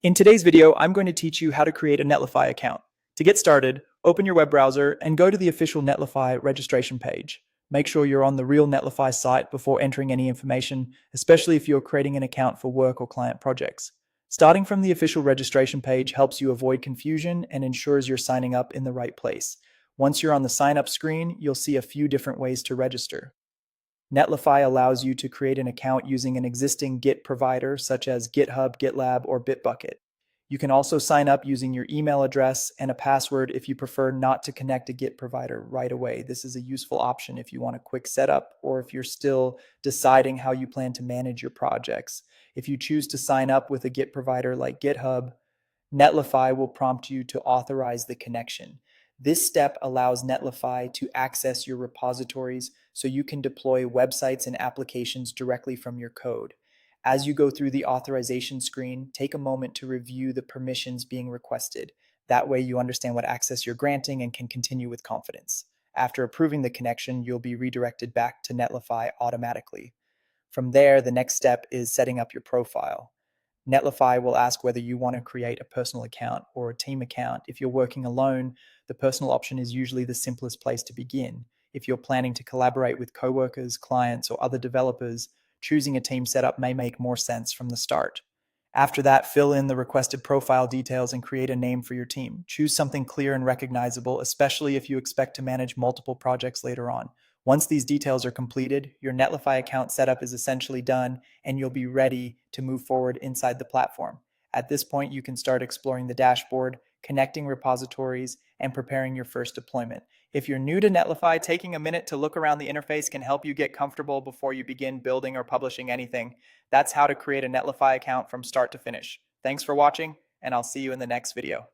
In today's video, I'm going to teach you how to create a Netlify account. To get started, open your web browser and go to the official Netlify registration page. Make sure you're on the real Netlify site before entering any information, especially if you're creating an account for work or client projects. Starting from the official registration page helps you avoid confusion and ensures you're signing up in the right place. Once you're on the sign up screen, you'll see a few different ways to register. Netlify allows you to create an account using an existing Git provider such as GitHub, GitLab, or Bitbucket. You can also sign up using your email address and a password if you prefer not to connect a Git provider right away. This is a useful option if you want a quick setup or if you're still deciding how you plan to manage your projects. If you choose to sign up with a Git provider like GitHub, Netlify will prompt you to authorize the connection. This step allows Netlify to access your repositories so you can deploy websites and applications directly from your code. As you go through the authorization screen, take a moment to review the permissions being requested. That way you understand what access you're granting and can continue with confidence. After approving the connection, you'll be redirected back to Netlify automatically. From there, the next step is setting up your profile. Netlify will ask whether you want to create a personal account or a team account. If you're working alone, the personal option is usually the simplest place to begin. If you're planning to collaborate with coworkers, clients, or other developers, choosing a team setup may make more sense from the start. After that, fill in the requested profile details and create a name for your team. Choose something clear and recognizable, especially if you expect to manage multiple projects later on. Once these details are completed, your Netlify account setup is essentially done and you'll be ready to move forward inside the platform. At this point, you can start exploring the dashboard, connecting repositories, and preparing your first deployment. If you're new to Netlify, taking a minute to look around the interface can help you get comfortable before you begin building or publishing anything. That's how to create a Netlify account from start to finish. Thanks for watching, and I'll see you in the next video.